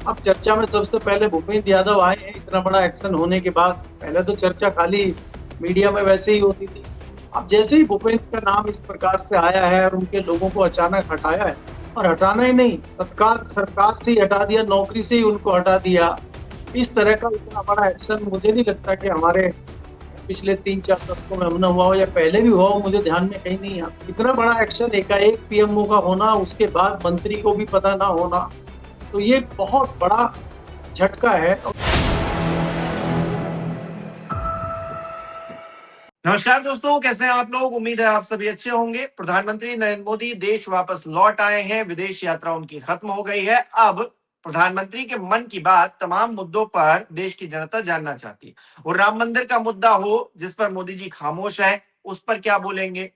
अब चर्चा में सबसे पहले भूपेंद्र यादव आए हैं इतना बड़ा एक्शन होने के बाद। पहले तो चर्चा खाली मीडिया में वैसे ही होती थी। अब जैसे ही भूपेंद्र का नाम इस प्रकार से आया है और उनके लोगों को अचानक हटाया है, और हटाना ही नहीं, तत्काल सरकार से ही हटा दिया, नौकरी से ही उनको हटा दिया। इस तरह का इतना बड़ा एक्शन मुझे नहीं लगता कि हमारे पिछले 3-4 दशकों में हमने हुआ हो या पहले भी हुआ हो, मुझे ध्यान में कहीं नहीं आता। इतना बड़ा एक्शन एकाएक पीएमओ का होना, उसके बाद मंत्री को भी पता ना होना, तो ये बहुत बड़ा झटका है। नमस्कार दोस्तों, कैसे हैं आप लोग। उम्मीद है आप सभी अच्छे होंगे। प्रधानमंत्री नरेंद्र मोदी देश वापस लौट आए हैं। विदेश यात्रा उनकी खत्म हो गई है। अब प्रधानमंत्री के मन की बात तमाम मुद्दों पर देश की जनता जानना चाहती है। और राम मंदिर का मुद्दा हो जिस पर मोदी जी खामोश है, उस पर क्या बोलेंगे।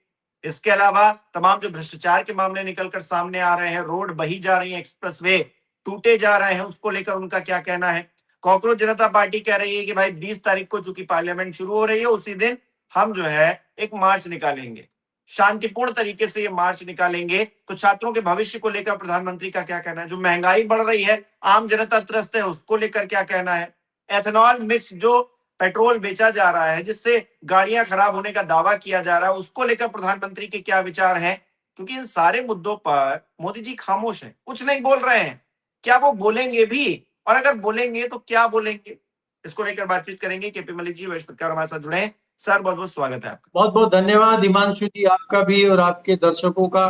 इसके अलावा तमाम जो भ्रष्टाचार के मामले निकलकर सामने आ रहे हैं, रोड बही जा रही है, एक्सप्रेसवे टूटे जा रहे हैं, उसको लेकर उनका क्या कहना है। कॉकरोच जनता पार्टी कह रही है कि भाई 20 तारीख को चूंकि पार्लियामेंट शुरू हो रही है, उसी दिन हम जो है एक मार्च निकालेंगे, शांतिपूर्ण तरीके से ये मार्च निकालेंगे। तो छात्रों के भविष्य को लेकर प्रधानमंत्री का क्या कहना है। जो महंगाई बढ़ रही है, आम जनता त्रस्त है, उसको लेकर क्या कहना है। एथेनॉल मिक्स जो पेट्रोल बेचा जा रहा है, जिससे गाड़ियां खराब होने का दावा किया जा रहा है, उसको लेकर प्रधानमंत्री के क्या विचार हैं। क्योंकि इन सारे मुद्दों पर मोदी जी खामोश हैं, कुछ नहीं बोल रहे हैं। क्या वो बोलेंगे भी, और अगर बोलेंगे तो क्या बोलेंगे, इसको लेकर बातचीत करेंगे। केपी मलिक जी वरिष्ठ पत्रकार हमारे साथ जुड़े हैं। सर, बहुत बहुत स्वागत है आपका। बहुत बहुत धन्यवाद हिमांशु जी, आपका भी और आपके दर्शकों का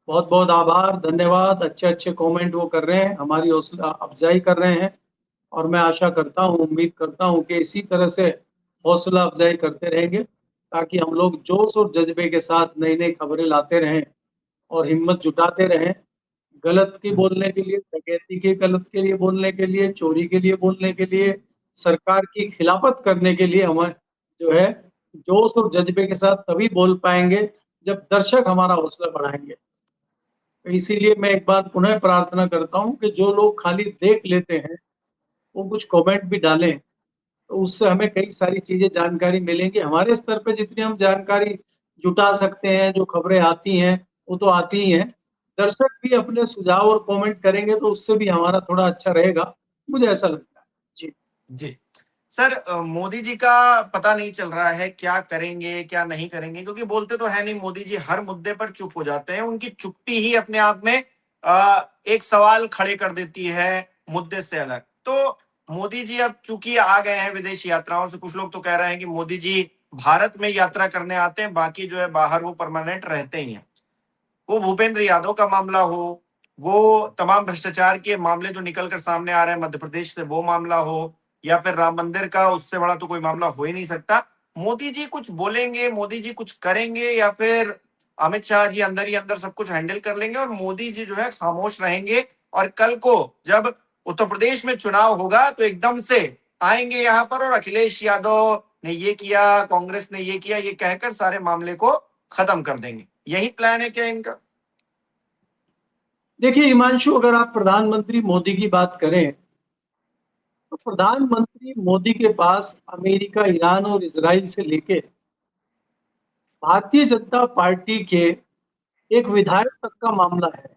बहुत बहुत आभार, धन्यवाद। अच्छे अच्छे कमेंट वो कर रहे हैं, हमारी हौसला अफजाई कर रहे हैं, और मैं आशा करता हूँ, उम्मीद करता हूँ कि इसी तरह से हौसला अफजाई करते रहेंगे, ताकि हम लोग जोश और जज्बे के साथ नई नई खबरें लाते रहें और हिम्मत जुटाते रहें। गलत के बोलने के लिए, डकैती के गलत के लिए बोलने के लिए, चोरी के लिए बोलने के लिए, सरकार की खिलाफत करने के लिए हमें जो है जोश और जज्बे के साथ तभी बोल पाएंगे जब दर्शक हमारा हौसला बढ़ाएंगे। तो इसीलिए मैं एक बार पुनः प्रार्थना करता हूं कि जो लोग खाली देख लेते हैं वो कुछ कमेंट भी डालें, तो उससे हमें कई सारी चीजें जानकारी मिलेंगी। हमारे स्तर पे जितनी हम जानकारी जुटा सकते हैं, जो खबरें आती हैं वो तो आती ही हैं। दर्शक भी अपने सुझाव और कमेंट करेंगे तो उससे भी हमारा थोड़ा अच्छा रहेगा, मुझे ऐसा लगता है। जी। जी सर, मोदी जी का पता नहीं चल रहा है क्या करेंगे क्या नहीं करेंगे, क्योंकि बोलते तो है नहीं। मोदी जी हर मुद्दे पर चुप हो जाते हैं। उनकी चुप्पी ही अपने आप में एक सवाल खड़े कर देती है मुद्दे से अलग। तो मोदी जी अब चूंकि आ गए हैं विदेश यात्राओं से, कुछ लोग तो कह रहे हैं कि मोदी जी भारत में यात्रा करने आते हैं, बाकी जो है बाहर वो परमानेंट रहते ही हैं। वो भूपेंद्र यादव का मामला हो, वो तमाम भ्रष्टाचार के मामले जो निकलकर सामने आ रहे हैं मध्य प्रदेश से, वो मामला हो, या फिर राम मंदिर का, उससे बड़ा तो कोई मामला हो ही नहीं सकता। मोदी जी कुछ बोलेंगे, मोदी जी कुछ करेंगे, या फिर अमित शाह जी अंदर ही अंदर सब कुछ हैंडल कर लेंगे और मोदी जी जो है खामोश रहेंगे। और कल को जब उत्तर प्रदेश में चुनाव होगा तो एकदम से आएंगे यहाँ पर और अखिलेश यादव ने ये किया, कांग्रेस ने ये किया, ये कहकर सारे मामले को खत्म कर देंगे। यही प्लान है क्या इनका। देखिए हिमांशु, अगर आप प्रधानमंत्री मोदी की बात करें तो प्रधानमंत्री मोदी के पास अमेरिका, ईरान और इसराइल से लेके भारतीय जनता पार्टी के एक विधायक तक का मामला है।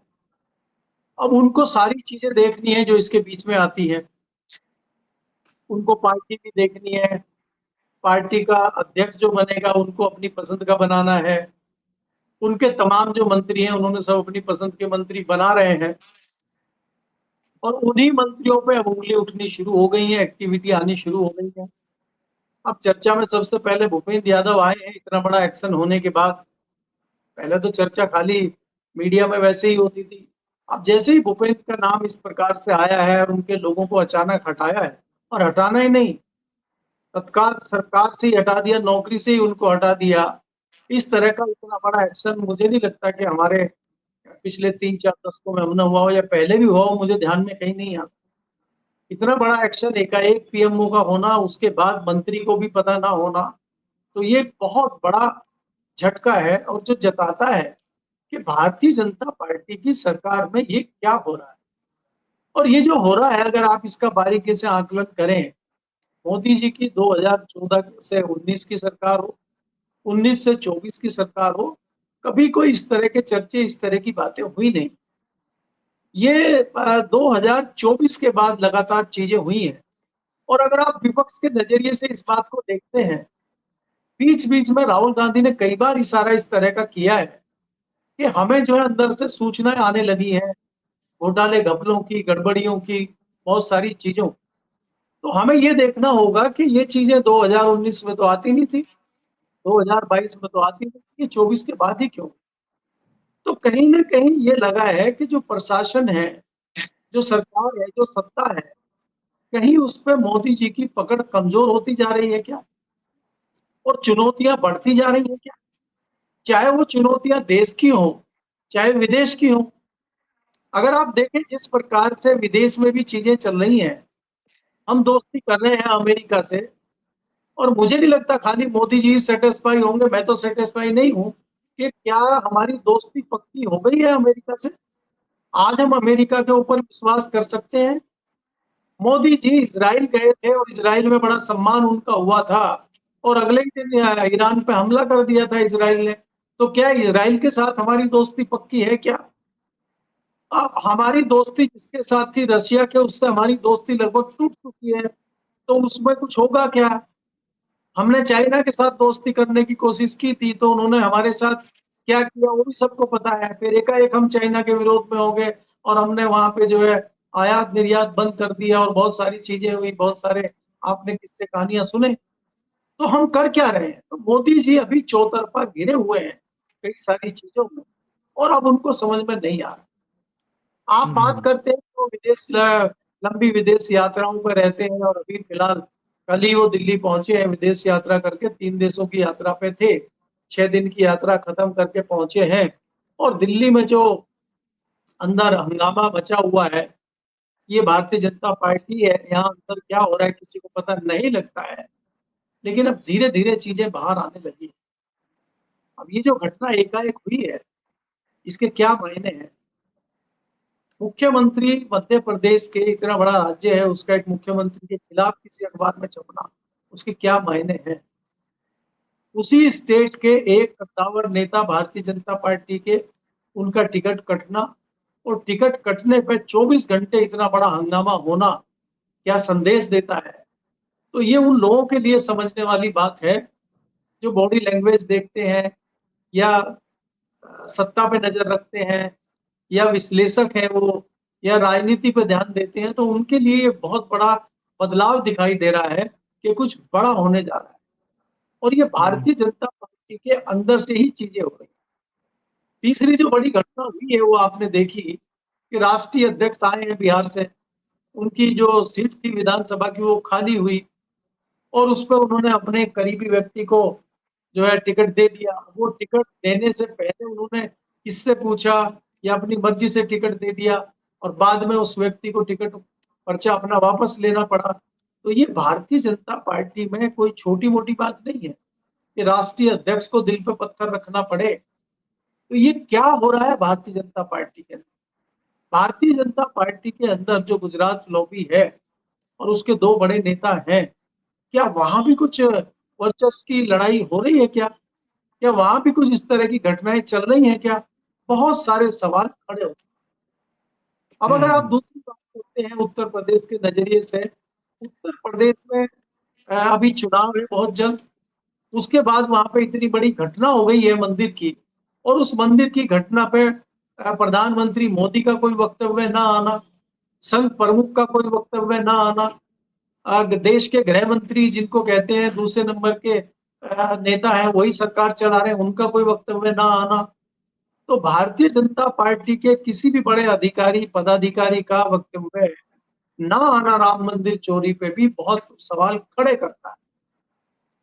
अब उनको सारी चीजें देखनी है जो इसके बीच में आती है। उनको पार्टी भी देखनी है, पार्टी का अध्यक्ष जो बनेगा उनको अपनी पसंद का बनाना है। उनके तमाम जो मंत्री हैं उन्होंने सब अपनी पसंद के मंत्री बना रहे हैं, और उन्हीं मंत्रियों पे अब उंगली उठनी शुरू हो गई है, एक्टिविटी आनी शुरू हो गई है। अब चर्चा में सबसे पहले भूपेंद्र यादव आए हैं इतना बड़ा एक्शन होने के बाद। पहले तो चर्चा खाली मीडिया में वैसे ही होती थी। अब जैसे ही भूपेंद्र का नाम इस प्रकार से आया है और उनके लोगों को अचानक हटाया है, और हटाना ही नहीं, तत्काल सरकार से ही हटा दिया, नौकरी से ही उनको हटा दिया। इस तरह का इतना बड़ा एक्शन मुझे नहीं लगता कि हमारे पिछले 3-4 दशकों में हमने हुआ हो या पहले भी हुआ हो, मुझे ध्यान में कहीं नहीं आता। इतना बड़ा एक्शन एकाएक पीएमओ का होना, उसके बाद मंत्री को भी पता ना होना, तो ये बहुत बड़ा झटका है, और जो जताता है कि भारतीय जनता पार्टी की सरकार में ये क्या हो रहा है। और ये जो हो रहा है, अगर आप इसका बारीकी से आकलन करें, मोदी जी की 2014 से 19 की सरकार हो, 19 से 24 की सरकार हो, कभी कोई इस तरह के चर्चे, इस तरह की बातें हुई नहीं। ये 2024 के बाद लगातार चीजें हुई हैं। और अगर आप विपक्ष के नजरिए से इस बात को देखते हैं, बीच बीच में राहुल गांधी ने कई बार इशारा इस तरह का किया है कि हमें जो है अंदर से सूचनाएं आने लगी हैं घोटाले घपलों की, गड़बड़ियों की, बहुत सारी चीजों। तो हमें ये देखना होगा कि ये चीजें 2019 में तो आती नहीं थी, 2022 में तो आती नहीं थी, ये 24 के बाद ही क्यों? तो कहीं न कहीं ये लगा है कि जो प्रशासन है, जो सरकार है, जो सत्ता है, कहीं उस पे मोदी जी की पकड़ कमजोर होती जा रही है क्या? और चुनौतियाँ बढ़ती जा रही हैं क्या? चाहे वो चुनौतियाँ देश की हों, चाहे विदेश की हों। अगर आप देखें जिस प्रकार से विदेश में भी चीजें चल रही हैं, हम दोस्ती कर रहे हैं अमेरिका से, और मुझे नहीं लगता खाली मोदी जी सैटिस्फाई होंगे, मैं तो सैटिस्फाई नहीं हूँ कि क्या हमारी दोस्ती पक्की हो गई है अमेरिका से? आज हम अमेरिका के ऊपर विश्वास कर सकते हैं? मोदी जी इज़राइल गए थे और इज़राइल में बड़ा सम्मान उनका हुआ था, और अगले ही दिन ईरान पे हमला कर दिया था इज़राइल ने। तो क्या इज़राइल के साथ हमारी दोस्ती पक्की है क्या? हमारी दोस्ती जिसके साथ थी रशिया के, उससे हमारी दोस्ती लगभग टूट चुकी है, तो उसमें कुछ होगा क्या? हमने चाइना के साथ दोस्ती करने की कोशिश की थी, तो उन्होंने हमारे साथ क्या किया वो भी सबको पता है। फिर एकाएक हम चाइना के विरोध में हो गए और हमने वहाँ पे जो है आयात-निर्यात बंद कर दिया और बहुत सारी चीज़ें हुई, बहुत सारे आपने किस्से कहानियाँ सुने। तो हम कर क्या रहे हैं? तो मोदी जी अभी चौतरफा घिरे हुए हैं कई सारी चीज़ों में, और अब उनको समझ में नहीं आ रहा। आप बात हम्म। करते हैं तो लंबी विदेश यात्राओं पे रहते हैं, और अभी फिलहाल कल ही वो दिल्ली पहुंचे हैं विदेश यात्रा करके, 3 देशों की यात्रा पे थे। 6 दिन की यात्रा खत्म करके पहुंचे हैं, और दिल्ली में जो अंदर हंगामा मचा हुआ है, ये भारतीय जनता पार्टी है, यहाँ अंदर क्या हो रहा है किसी को पता नहीं लगता है। लेकिन अब धीरे-धीरे चीजें बाहर आने लगी। अब ये जो घटना एकाएक हुई है, इसके क्या मायने हैं? मुख्यमंत्री मध्य प्रदेश के, इतना बड़ा राज्य है, उसका एक मुख्यमंत्री के खिलाफ किसी अखबार में छपना, उसके क्या मायने हैं? उसी स्टेट के एक कद्दावर नेता भारतीय जनता पार्टी के, उनका टिकट कटना, और टिकट कटने पे 24 घंटे इतना बड़ा हंगामा होना, क्या संदेश देता है? तो ये उन लोगों के लिए समझने वाली बात है जो बॉडी लैंग्वेज देखते हैं, या सत्ता पे नजर रखते हैं, या विश्लेषक हैं वो, या राजनीति पे ध्यान देते हैं, तो उनके लिए ये बहुत बड़ा बदलाव दिखाई दे रहा है कि कुछ बड़ा होने जा रहा है। और ये हम्म। भारतीय जनता पार्टी के अंदर से ही चीजें हो रही हैं। तीसरी जो बड़ी घटना हुई है वो आपने देखी कि राष्ट्रीय अध्यक्ष आए हैं बिहार से, उनकी जो सीट थी विधानसभा की वो खाली हुई, और उस पर उन्होंने अपने करीबी व्यक्ति को जो है टिकट दे दिया। वो टिकट देने से पहले उन्होंने किससे पूछा, या अपनी मर्जी से टिकट दे दिया, और बाद में उस व्यक्ति को टिकट पर्चा अपना वापस लेना पड़ा। तो ये भारतीय जनता पार्टी में कोई छोटी मोटी बात नहीं है कि राष्ट्रीय अध्यक्ष को दिल पे पत्थर रखना पड़े। तो ये क्या हो रहा है भारतीय जनता पार्टी के अंदर? भारतीय जनता पार्टी के अंदर जो गुजरात लॉबी है, और उसके दो बड़े नेता हैं, क्या वहां भी कुछ वर्चस्व की लड़ाई हो रही है क्या? क्या वहां भी कुछ इस तरह की घटनाएं चल रही हैं क्या? बहुत सारे सवाल खड़े होते हैं। अब अगर आप हम्म। दूसरी बात करते हैं उत्तर प्रदेश के नजरिए से, उत्तर प्रदेश में अभी चुनाव है बहुत जल्द। उसके बाद वहां पे इतनी बड़ी घटना हो गई है मंदिर की, और उस मंदिर की घटना पे प्रधानमंत्री मोदी का कोई वक्तव्य ना आना, संघ प्रमुख का कोई वक्तव्य ना आना, देश के गृह मंत्री जिनको कहते हैं दूसरे नंबर के नेता है, वही सरकार चला रहे हैं, उनका कोई वक्तव्य ना आना। तो भारतीय जनता पार्टी के किसी भी बड़े अधिकारी पदाधिकारी का वक्तव्य ना आना राम मंदिर चोरी पे भी बहुत सवाल खड़े करता है।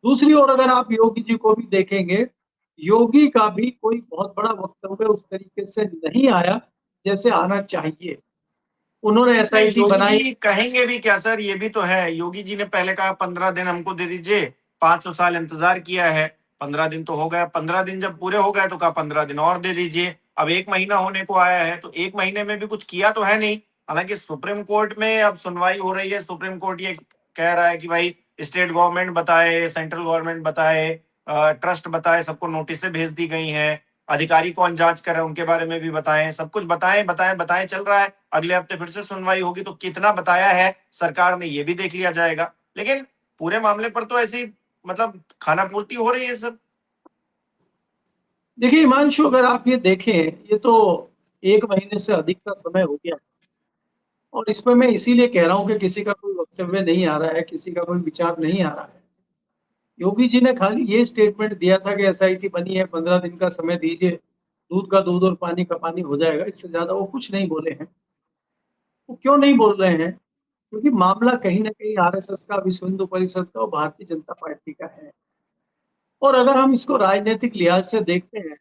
दूसरी ओर अगर आप योगी जी को भी देखेंगे, योगी का भी कोई बहुत बड़ा वक्तव्य उस तरीके से नहीं आया जैसे आना चाहिए। उन्होंने नहीं, एसआईटी योगी बनाई। जी कहेंगे भी क्या सर? ये भी तो है, योगी जी ने पहले कहा 15 दिन हमको दे दीजिए, 500 साल इंतजार किया है, 15 दिन तो हो गया, 15 दिन जब पूरे हो गए तो कहा 15 दिन और दे दीजिए। अब 1 महीना होने को आया है, तो 1 महीने में भी कुछ किया तो है नहीं। हालांकि सुप्रीम कोर्ट में अब सुनवाई हो रही है, सुप्रीम कोर्ट ये कह रहा है कि भाई स्टेट गवर्नमेंट बताए, सेंट्रल गवर्नमेंट बताए, ट्रस्ट बताए, सबको नोटिस भेज दी गई हैं। अधिकारी कौन जांच कर रहे हैं उनके बारे में भी बताएं, सब कुछ बताएं बताएं बताएं चल रहा है। अगले हफ्ते फिर से सुनवाई होगी तो कितना बताया है सरकार ने ये भी देख लिया जाएगा। लेकिन पूरे मामले पर तो ऐसी मतलब खाना पूर्ति हो रही है सब। देखिए हिमांशु, अगर आप ये देखें, ये तो 1 महीने से अधिक का समय हो गया और इसमें मैं इसीलिए कह रहा हूं कि किसी का कोई वक्तव्य नहीं आ रहा है, किसी का कोई विचार नहीं आ रहा है। योगी जी ने खाली ये स्टेटमेंट दिया था कि एसआईटी बनी है, 15 दिन का समय दीजिए, दूध का दूध और पानी का पानी हो जाएगा। इससे ज्यादा वो कुछ नहीं बोले हैं। वो क्यों नहीं बोल रहे हैं? क्योंकि मामला कहीं ना कहीं आरएसएस का, विश्व हिंदू परिषद का और भारतीय जनता पार्टी का है। और अगर हम इसको राजनीतिक लिहाज से देखते हैं,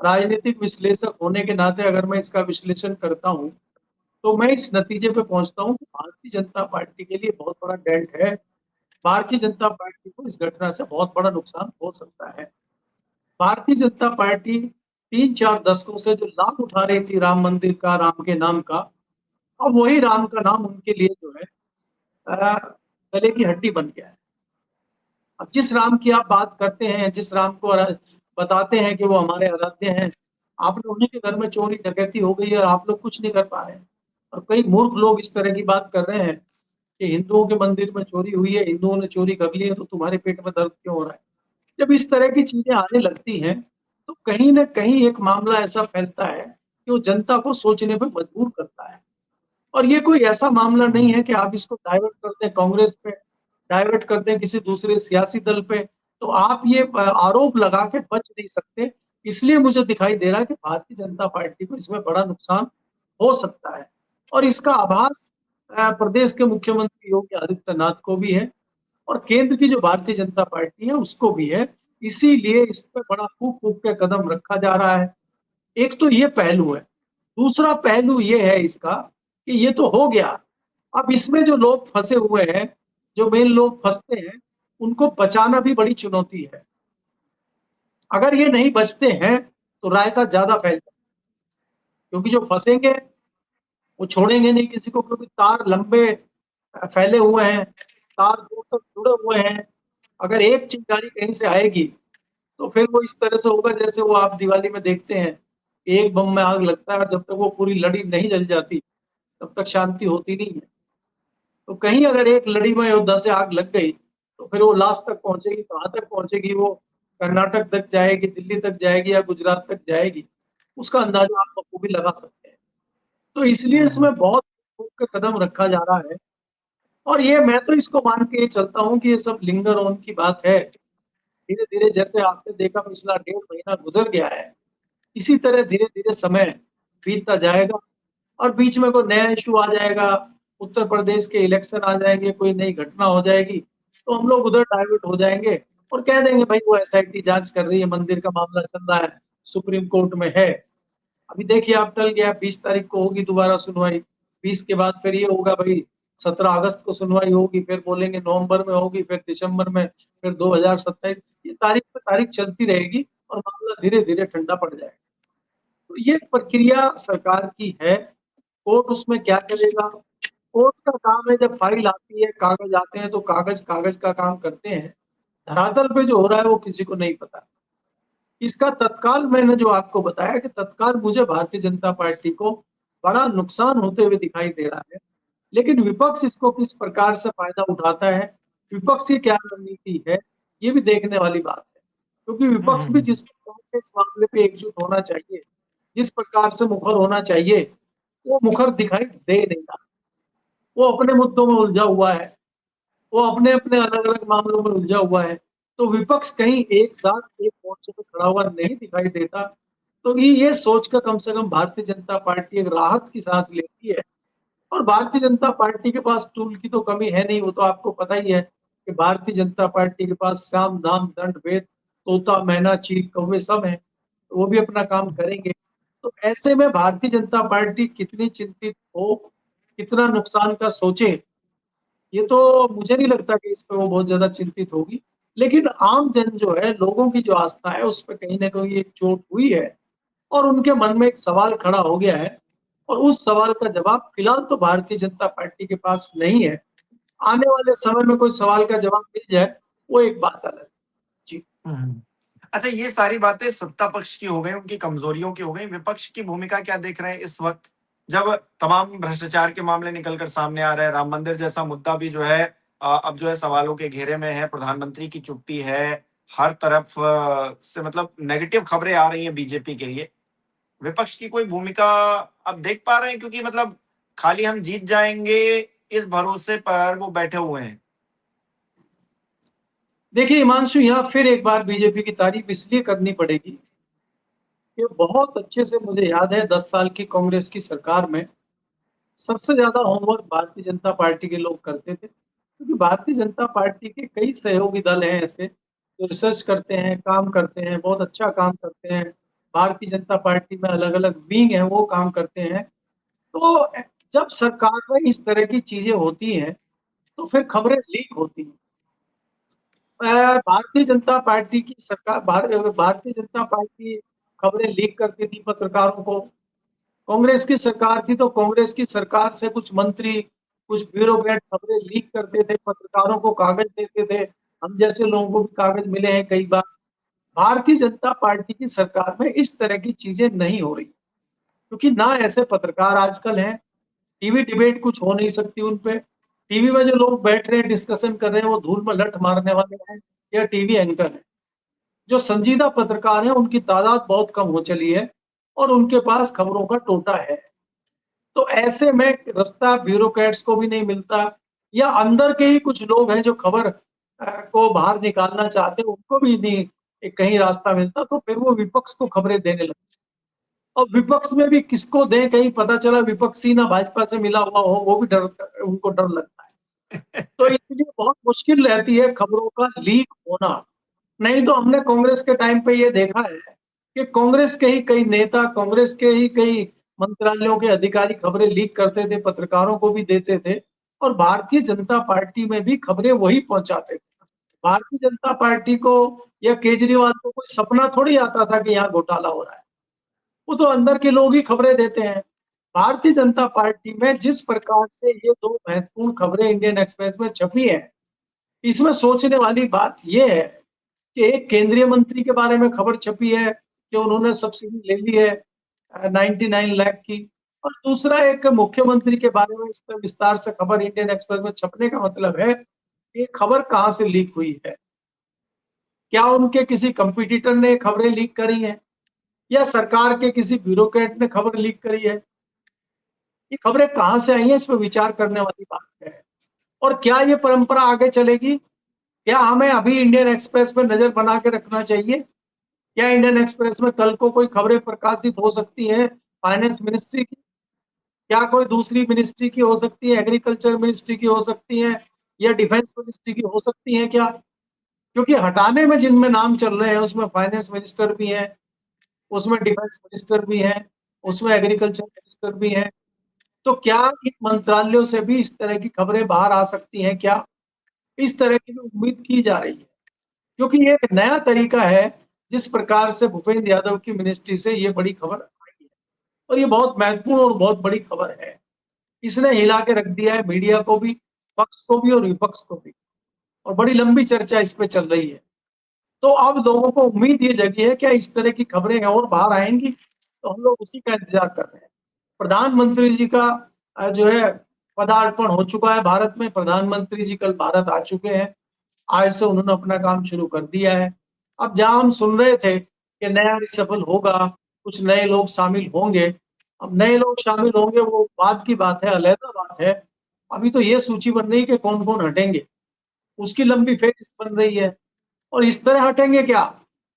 राजनीतिक विश्लेषक होने के नाते अगर मैं इसका विश्लेषण करता हूं, तो मैं इस नतीजे पे पहुंचता हूं कि भारतीय जनता पार्टी के लिए बहुत बड़ा डेंट है। भारतीय जनता पार्टी को इस घटना से बहुत बड़ा नुकसान हो सकता है। भारतीय जनता पार्टी 3-4 दशकों से जो लाभ उठा रही थी राम मंदिर का, राम के नाम का, अब वही राम का नाम उनके लिए जो है अ, गले की हड्डी बन गया है। अब जिस राम की आप बात करते हैं, जिस राम को बताते हैं कि वो हमारे आराध्य हैं, आपने उन्हीं के घर में चोरी डकैती हो गई है और आप लोग कुछ नहीं कर पा रहे हैं। और कई मूर्ख लोग इस तरह की बात कर रहे हैं कि हिंदुओं के मंदिर में चोरी हुई है, हिंदुओं ने चोरी कर ली है, तो तुम्हारे पेट में दर्द क्यों हो रहा है? जब इस तरह की चीजें आने लगती हैं, तो कहीं ना कहीं एक मामला ऐसा फैलता है कि वो जनता को सोचने पर मजबूर करता है। और ये कोई ऐसा मामला नहीं है कि आप इसको डाइवर्ट कर दें कांग्रेस पे, डाइवर्ट कर दें किसी दूसरे सियासी दल पे, तो आप ये आरोप लगा के बच नहीं सकते। इसलिए मुझे दिखाई दे रहा है कि भारतीय जनता पार्टी को इसमें बड़ा नुकसान हो सकता है। और इसका आभास प्रदेश के मुख्यमंत्री योगी आदित्यनाथ को भी है और केंद्र की जो भारतीय जनता पार्टी है उसको भी है। इसीलिए इस पर बड़ा फूक फूक के कदम रखा जा रहा है। एक तो ये पहलू है। दूसरा पहलू ये है इसका कि ये तो हो गया। अब इसमें जो लोग फंसे हुए हैं, जो मेन लोग फंसते हैं, उनको बचाना भी बड़ी चुनौती है। अगर ये नहीं बचते हैं तो रायता ज्यादा फैल जाए, क्योंकि जो फंसेंगे वो छोड़ेंगे नहीं किसी को, क्योंकि तार लंबे फैले हुए हैं, तार दूर तक जुड़े हुए हैं। अगर एक चिंगारी कहीं से आएगी तो फिर वो इस तरह से होगा जैसे वो आप दिवाली में देखते हैं, एक बम में आग लगता है, जब तक वो पूरी लड़ी नहीं जल जाती तब तक शांति होती नहीं है। तो कहीं अगर एक लड़ी में योद्धा से आग लग गई तो फिर वो लास्ट तक पहुंचेगी, कहाँ तक पहुंचेगी? वो कर्नाटक तक जाएगी, दिल्ली तक जाएगी या गुजरात तक जाएगी, उसका अंदाजा आप बखूबी लगा सकते हैं। तो इसलिए इसमें बहुत ठोक के कदम रखा जा रहा है। और ये मैं तो इसको मान के चलता हूँ कि ये सब लिंगर ऑन की बात है। धीरे धीरे जैसे आपने देखा पिछला 1.5 महीना गुजर गया है, इसी तरह धीरे धीरे समय बीतता जाएगा और बीच में कोई नया इशू आ जाएगा, उत्तर प्रदेश के इलेक्शन आ जाएंगे, कोई नई घटना हो जाएगी, तो हम लोग उधर डाइवर्ट हो जाएंगे और कह देंगे भाई वो एसआईटी जांच कर रही है, मंदिर का मामला चल रहा है, सुप्रीम कोर्ट में है। अभी देखिए आप टल गया, 20 तारीख को होगी दोबारा सुनवाई, 20 के बाद फिर ये होगा भाई 17 अगस्त को सुनवाई होगी, फिर बोलेंगे नवंबर में होगी, फिर दिसंबर में, फिर 2027, ये तारीख पे तारीख चलती रहेगी और मामला धीरे धीरे ठंडा पड़ जाएगा। तो ये प्रक्रिया सरकार की है। कोर्ट उसमें क्या करेगा? कोर्ट का काम है, जब फाइल आती है, कागज आते हैं तो कागज कागज का काम करते हैं। धरातल पे जो हो रहा है वो किसी को नहीं पता। इसका तत्काल मैंने जो आपको बताया कि तत्काल मुझे भारतीय जनता पार्टी को बड़ा नुकसान होते हुए दिखाई दे रहा है। लेकिन विपक्ष इसको किस प्रकार से फायदा उठाता है, विपक्ष की क्या रणनीति है, ये भी देखने वाली बात है। क्योंकि विपक्ष भी जिस प्रकार से इस मामले पे एकजुट होना चाहिए, जिस प्रकार से मुखर होना चाहिए, वो मुखर दिखाई दे नहीं रहा। वो अपने मुद्दों में उलझा हुआ है, वो अपने अपने अलग अलग मामलों में उलझा हुआ है। तो विपक्ष कहीं एक साथ एक मोर्चे पे खड़ा हुआ नहीं दिखाई देता। तो ये सोच कर कम से कम भारतीय जनता पार्टी एक राहत की सांस लेती है। और भारतीय जनता पार्टी के पास टूल की तो कमी है नहीं, वो तो आपको पता ही है कि भारतीय जनता पार्टी के पास साम दाम दंड भेद, तोता मैना चील कौवे सब है, तो वो भी अपना काम करेंगे। तो ऐसे में भारतीय जनता पार्टी कितनी चिंतित हो, कितना नुकसान का सोचे, ये तो मुझे नहीं लगता कि इस पे वो बहुत ज्यादा चिंतित होगी। लेकिन आम जन जो है, लोगों की जो आस्था है, उस पर कहीं ना कहीं एक चोट हुई है और उनके मन में एक सवाल खड़ा हो गया है। और उस सवाल का जवाब फिलहाल तो भारतीय जनता पार्टी के पास नहीं है। आने वाले समय में कोई सवाल का जवाब मिल जाए, वो एक बात अलग है। जी। अच्छा, ये सारी बातें सत्ता पक्ष की हो गई, उनकी कमजोरियों की हो गई। विपक्ष की भूमिका क्या देख रहे हैं इस वक्त, जब तमाम भ्रष्टाचार के मामले निकलकर सामने आ रहे हैं? राम मंदिर जैसा मुद्दा भी जो है अब जो है सवालों के घेरे में है। प्रधानमंत्री की चुप्पी है, हर तरफ से मतलब नेगेटिव खबरें आ रही हैं बीजेपी के लिए। विपक्ष की कोई भूमिका अब देख पा रहे हैं? क्योंकि मतलब खाली हम जीत जाएंगे इस भरोसे पर वो बैठे हुए हैं। देखिए हिमांशु, यहाँ फिर एक बार बीजेपी की तारीफ इसलिए करनी पड़ेगी कि बहुत अच्छे से मुझे याद है 10 साल की कांग्रेस की सरकार में सबसे ज्यादा होमवर्क भारतीय जनता पार्टी के लोग करते थे, क्योंकि भारतीय जनता पार्टी के कई सहयोगी दल हैं ऐसे जो रिसर्च करते हैं, काम करते हैं, बहुत अच्छा काम करते हैं। भारतीय जनता पार्टी में अलग अलग विंग हैं, वो काम करते हैं। तो जब सरकार में इस तरह की चीजें होती हैं तो फिर खबरें लीक होती हैं। भारतीय जनता पार्टी की सरकार, भारतीय जनता पार्टी खबरें लीक करती थी पत्रकारों को। कांग्रेस की सरकार थी तो कांग्रेस की सरकार से कुछ मंत्री, कुछ ब्यूरोक्रेट खबरें लीक करते थे, पत्रकारों को कागज देते थे। हम जैसे लोगों को भी कागज मिले हैं कई बार। भारतीय जनता पार्टी की सरकार में इस तरह की चीजें नहीं हो रही, क्योंकि ना ऐसे पत्रकार आजकल हैं। टीवी डिबेट कुछ हो नहीं सकती उन पे। टीवी में जो लोग बैठ रहे हैं, डिस्कशन कर रहे हैं, वो धूल में लठ मारने वाले हैं या टीवी एंकर हैं। जो संजीदा पत्रकार हैं उनकी तादाद बहुत कम हो चली है और उनके पास खबरों का टोटा है। तो ऐसे में रास्ता ब्यूरोक्रेट्स को भी नहीं मिलता, या अंदर के ही कुछ लोग हैं जो खबर को बाहर निकालना चाहते हैं, उनको भी नहीं कहीं रास्ता मिलता, तो फिर वो विपक्ष को खबरें देने लगते। और विपक्ष में भी किसको दें, कहीं पता चला विपक्षी ना भाजपा से मिला हुआ हो, वो भी डर, उनको डर लगता है। तो इसलिए बहुत मुश्किल रहती है खबरों का लीक होना। नहीं तो हमने कांग्रेस के टाइम पे ये देखा है कि कांग्रेस के ही कई नेता, कांग्रेस के ही कई मंत्रालयों के अधिकारी खबरें लीक करते थे, पत्रकारों को भी देते थे, और भारतीय जनता पार्टी में भी खबरें वही पहुंचाते थे। भारतीय जनता पार्टी को या केजरीवाल को कोई सपना थोड़ी आता था कि यहाँ घोटाला हो रहा है। वो तो अंदर के लोग ही खबरें देते हैं। भारतीय जनता पार्टी में जिस प्रकार से ये दो महत्वपूर्ण खबरें इंडियन एक्सप्रेस में छपी है, इसमें सोचने वाली बात यह है कि एक केंद्रीय मंत्री के बारे में खबर छपी है कि उन्होंने सब्सिडी ले ली है 99 लाख की, और दूसरा एक मुख्यमंत्री के बारे में इस तरह विस्तार से खबर इंडियन एक्सप्रेस में छपने का मतलब है कि खबर कहां से लीक हुई है। क्या उनके किसी कंपटीटर ने खबरें लीक करी हैं, या सरकार के किसी ब्यूरोक्रेट ने खबर लीक करी है? ये खबरें कहां से आई हैं, इस पर विचार करने वाली बात है। और क्या ये परंपरा आगे चलेगी? क्या हमें अभी इंडियन एक्सप्रेस पे नजर बना के रखना चाहिए? क्या इंडियन एक्सप्रेस में कल को कोई खबरें प्रकाशित हो सकती हैं फाइनेंस मिनिस्ट्री की? क्या कोई दूसरी मिनिस्ट्री की हो सकती है, एग्रीकल्चर मिनिस्ट्री की हो सकती है, या डिफेंस मिनिस्ट्री की हो सकती है क्या? क्योंकि हटाने में जिनमें नाम चल रहे हैं उसमें फाइनेंस मिनिस्टर भी है, उसमें डिफेंस मिनिस्टर भी है, उसमें एग्रीकल्चर मिनिस्टर भी है। तो क्या इन मंत्रालयों से भी इस तरह की खबरें बाहर आ सकती हैं क्या? इस तरह की भी उम्मीद की जा रही है, क्योंकि ये एक नया तरीका है जिस प्रकार से भूपेंद्र यादव की मिनिस्ट्री से ये बड़ी खबर आई है, और ये बहुत महत्वपूर्ण और बहुत बड़ी खबर है। इसने हिला के रख दिया है मीडिया को भी, पक्ष को भी और विपक्ष को भी, और बड़ी लंबी चर्चा इस पे चल रही है। तो अब लोगों को उम्मीद ये जगी है क्या इस तरह की खबरें और बाहर आएंगी, तो हम लोग उसी का इंतजार कर रहे हैं। प्रधानमंत्री जी का जो है पदार्पण हो चुका है भारत में। प्रधानमंत्री जी कल भारत आ चुके हैं, आज से उन्होंने अपना काम शुरू कर दिया है। अब जहां हम सुन रहे थे कि नया रिसफल होगा, कुछ नए लोग शामिल होंगे, अब नए लोग शामिल होंगे वो बात की बात है, अलग बात है। अभी तो ये सूची बन रही है कि कौन कौन हटेंगे, उसकी लंबी फेज बन रही है। और इस तरह हटेंगे क्या,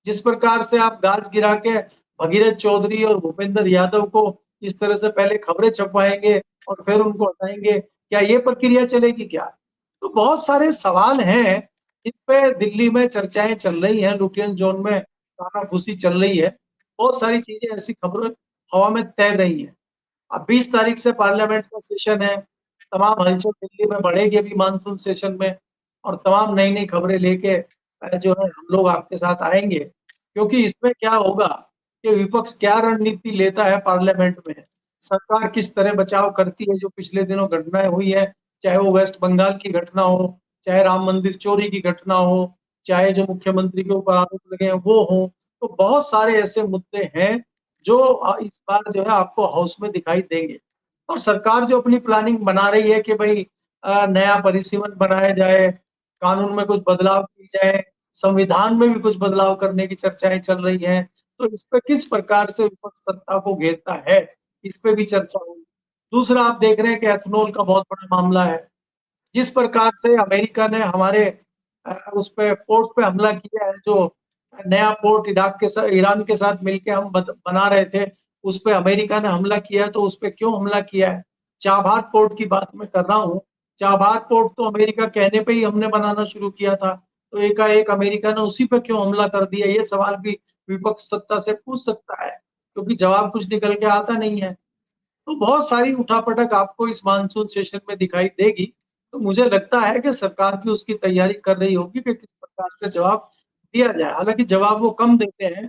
जिस प्रकार से आप गाज गिरा के भगीरथ चौधरी और भूपेंद्र यादव को इस तरह से पहले खबरें छपवाएंगे और फिर उनको हटाएंगे, क्या ये प्रक्रिया चलेगी क्या? तो बहुत सारे सवाल हैं जिन पे दिल्ली में चर्चाएं चल रही हैं, लुटियन जोन में कानाफूसी चल रही है। बहुत सारी चीजें ऐसी खबरें हवा में तैर रही हैं। अब 20 तारीख से पार्लियामेंट का सेशन है, तमाम हलचल दिल्ली में बढ़ेगी अभी मानसून सेशन में, और तमाम नई नई खबरें लेके जो है हम लोग आपके साथ आएंगे। क्योंकि इसमें क्या होगा कि विपक्ष क्या रणनीति लेता है पार्लियामेंट में, सरकार किस तरह बचाव करती है, जो पिछले दिनों घटनाएं हुई है, चाहे वो वेस्ट बंगाल की घटना हो, चाहे राम मंदिर चोरी की घटना हो, चाहे जो मुख्यमंत्री के ऊपर आरोप लगे हैं वो हो, तो बहुत सारे ऐसे मुद्दे हैं जो इस बार जो है आपको हाउस में दिखाई देंगे। और सरकार जो अपनी प्लानिंग बना रही है कि भाई नया परिसीमन बनाया जाए, कानून में कुछ बदलाव की जाए, संविधान में भी कुछ बदलाव करने की चर्चाएं चल रही हैं, तो इस पे किस प्रकार से विपक्ष सत्ता को घेरता है, इस पे भी चर्चा होगी। दूसरा, आप देख रहे हैं कि एथनॉल का बहुत बड़ा मामला है। जिस प्रकार से अमेरिका ने हमारे उस पे पोर्ट पे हमला किया है, जो नया पोर्ट ईरान के साथ मिलके हम बना रहे थे, उस पे अमेरिका ने हमला किया है, तो उस पे क्यों हमला किया है? चाबहार पोर्ट की बात मैं कर रहा हूँ। चाबहार पोर्ट तो अमेरिका कहने पे ही हमने बनाना शुरू किया था, तो एकाएक अमेरिका ने उसी पे क्यों हमला कर दिया? ये सवाल भी विपक्ष सत्ता से पूछ सकता है, क्योंकि जवाब कुछ निकल के आता नहीं है। तो बहुत सारी उठापटक आपको इस मानसून सेशन में दिखाई देगी। तो मुझे लगता है कि सरकार भी उसकी तैयारी कर रही होगी कि किस प्रकार से जवाब दिया जाए। हालाँकि जवाब वो कम देते हैं,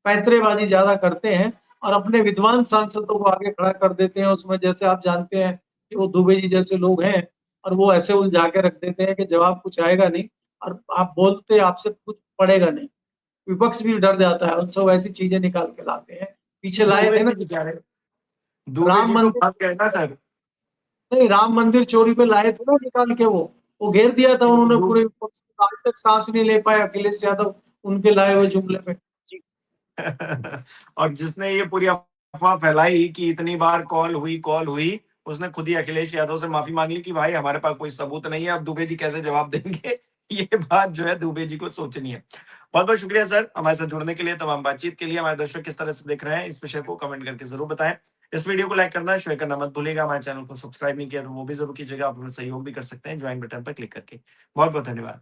पैंतरेबाज़ी ज़्यादा करते हैं और अपने विद्वान सांसदों को आगे खड़ा कर देते हैं उसमें। जैसे आप जानते हैं कि वो दुबे जी जैसे लोग हैं और वो ऐसे उलझा के रख देते हैं कि जवाब कुछ आएगा नहीं और आप बोलते आपसे कुछ पड़ेगा नहीं। विपक्ष भी डर जाता है, उनसे वो ऐसी चीज़ें निकाल के लाते हैं। पीछे लाए दुबे थे ना जी बेचारे, दुबे राम जी तो मंदिर फंस गए ना सर। नहीं, राम मंदिर चोरी पे लाए थे ना निकाल के वो घेर दिया था उन्होंने पूरे विपक्ष को। आज तक सांस नहीं ले पाए अखिलेश यादव उनके लाए हुए जुमले पे। जी। और जिसने ये पूरी अफवाह फैलाई कि इतनी बार कॉल हुई, उसने खुद ही अखिलेश यादव से माफी मांग ली कि भाई हमारे पास कोई सबूत नहीं है, अब दुबे जी कैसे जवाब देंगे? ये बात जो है दुबे जी को सोचनी है। बहुत-बहुत शुक्रिया सर हमारे साथ जुड़ने के लिए, तमाम बातचीत के लिए। हमारे दर्शक किस तरह से देख रहे हैं इस विषय को कमेंट करके ज़रूर बताएँ। इस वीडियो को लाइक करना, शेयर करना मत भूलिएगा। हमारे चैनल को सब्सक्राइब नहीं किया तो वो भी ज़रूर कीजिएगा। आप हमें सहयोग भी कर सकते हैं ज्वाइन बटन पर क्लिक करके। बहुत-बहुत धन्यवाद।